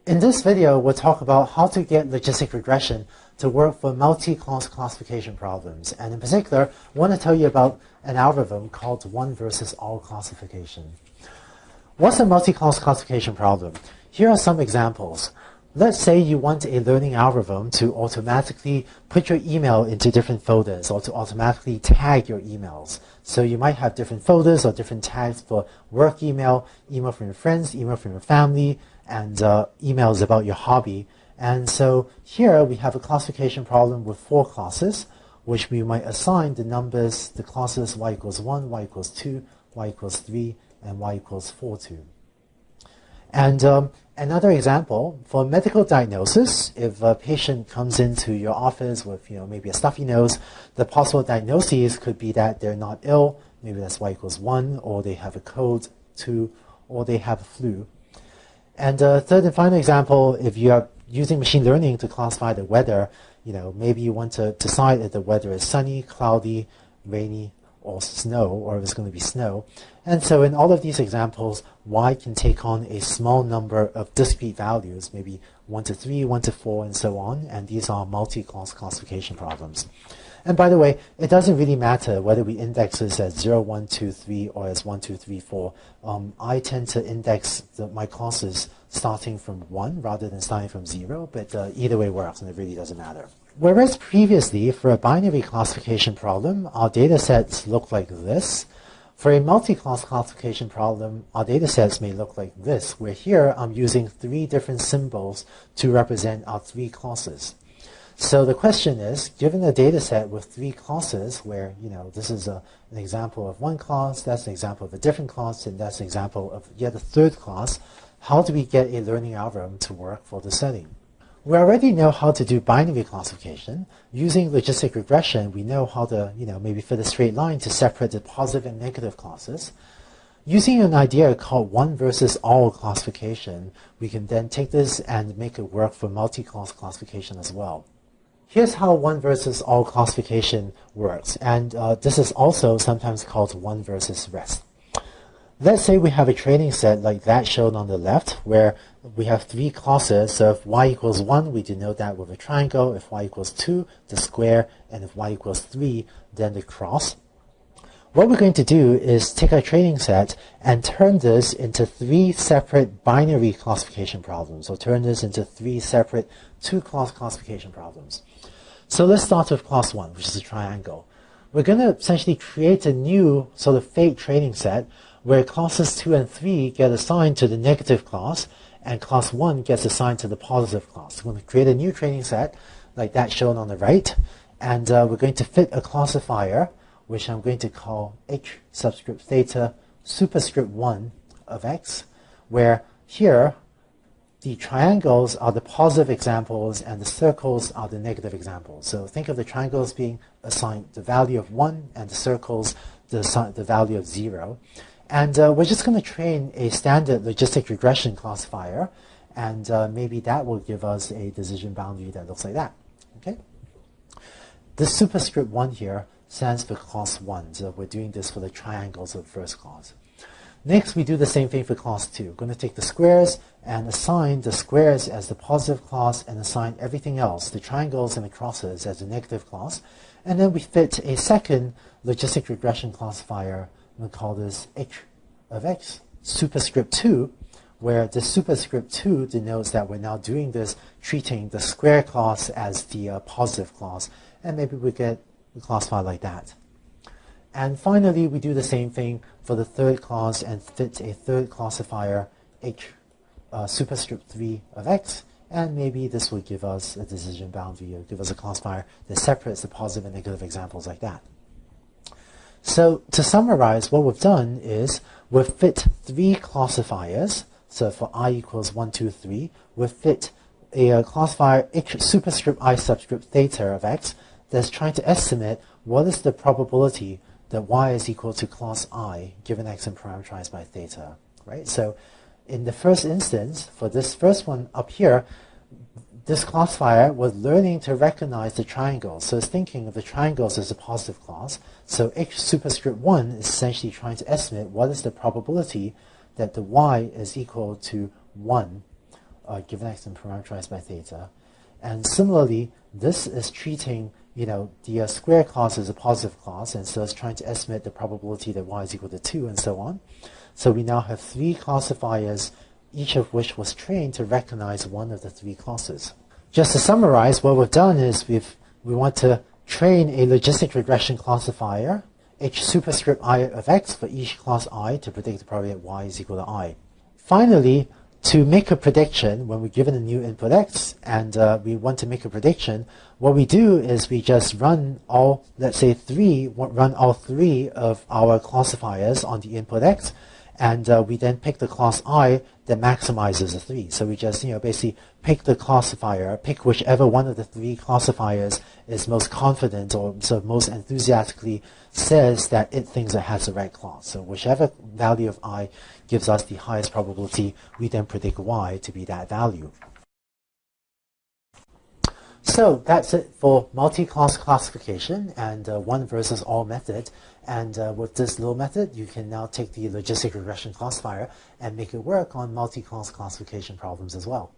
In this video, we'll talk about how to get logistic regression to work for multi-class classification problems. And in particular, I want to tell you about an algorithm called one versus all classification. What's a multi-class classification problem? Here are some examples. Let's say you want a learning algorithm to automatically put your email into different folders or to automatically tag your emails. So you might have different folders or different tags for work email, email from your friends, email from your family, and emails about your hobby. And so here we have a classification problem with 4 classes, which we might assign the numbers, the classes y equals 1, y equals 2, y equals 3, and y equals 4 to. And another example, for medical diagnosis, if a patient comes into your office with maybe a stuffy nose, the possible diagnoses could be that they're not ill, maybe that's y equals 1, or they have a cold, 2, or they have a flu. And third and final example, if you are using machine learning to classify the weather, maybe you want to decide if the weather is sunny, cloudy, rainy, or snow, or if it's going to be snow. And so in all of these examples, y can take on a small number of discrete values, maybe 1 to 3, 1 to 4, and so on. And these are multi-class classification problems. And by the way, it doesn't really matter whether we index this as 0, 1, 2, 3, or as 1, 2, 3, 4. I tend to index my classes starting from 1 rather than starting from 0, but either way works, and it really doesn't matter. Whereas previously, for a binary classification problem, our data sets look like this. For a multi-class classification problem, our data sets may look like this, where here I'm using 3 different symbols to represent our 3 classes. So the question is, given a data set with 3 classes, where this is an example of one class, that's an example of a different class, and that's an example of yet a third class, how do we get a learning algorithm to work for the setting? We already know how to do binary classification. Using logistic regression, we know how to, maybe fit a straight line to separate the positive and negative classes. Using an idea called one versus all classification, we can then take this and make it work for multi-class classification as well. Here's how one versus all classification works, and this is also sometimes called one versus rest. Let's say we have a training set like that shown on the left, where we have 3 classes. So if y equals 1, we denote that with a triangle. If y equals 2, the square. And if y equals 3, then the cross. What we're going to do is take our training set and turn this into 3 separate binary classification problems, or turn this into 3 separate 2-class classification problems. So let's start with class 1, which is a triangle. We're going to essentially create a new sort of fake training set where classes 2 and 3 get assigned to the negative class, and class 1 gets assigned to the positive class. We're going to create a new training set like that shown on the right, and we're going to fit a classifier, which I'm going to call h subscript theta superscript 1 of x, where here the triangles are the positive examples and the circles are the negative examples. So think of the triangles being assigned the value of 1 and the circles the value of 0. And we're just going to train a standard logistic regression classifier, and maybe that will give us a decision boundary that looks like that. Okay? This superscript 1 here stands for class 1, so we're doing this for the triangles of the first class. Next, we do the same thing for class 2. We're going to take the squares and assign the squares as the positive class and assign everything else, the triangles and the crosses, as the negative class. And then we fit a second logistic regression classifier. We'll call this h of x superscript 2, where the superscript 2 denotes that we're now doing this, treating the square class as the positive class, and maybe we get a classifier like that. And finally, we do the same thing for the third class and fit a third classifier, h superscript 3 of x, and maybe this will give us a decision boundary, or give us a classifier that separates the positive and negative examples like that. So to summarize, what we've done is we've fit 3 classifiers. So for I equals 1, 2, 3, we've fit a classifier h superscript I subscript theta of x that's trying to estimate what is the probability that y is equal to class I given x and parameterized by theta, right? So in the first instance, for this first one up here, this classifier was learning to recognize the triangles. So it's thinking of the triangles as a positive class. So h superscript 1 is essentially trying to estimate what is the probability that the y is equal to 1 given x and parameterized by theta. And similarly, this is treating the square class as a positive class, and so it's trying to estimate the probability that y is equal to 2 and so on. So we now have 3 classifiers, each of which was trained to recognize one of the 3 classes. Just to summarize, what we've done is we want to train a logistic regression classifier, h superscript I of x for each class I to predict the probability that y is equal to I. Finally, to make a prediction, when we're given a new input x and we want to make a prediction, what we do is we just run all, let's say run all 3 of our classifiers on the input x, and we then pick the class I that maximizes the 3. So we just basically pick the classifier, pick whichever one of the 3 classifiers is most confident or sort of most enthusiastically says that it thinks it has the right class. So whichever value of I gives us the highest probability, we then predict y to be that value. So that's it for multi-class classification and one versus all method. And with this little method, you can now take the logistic regression classifier and make it work on multi-class classification problems as well.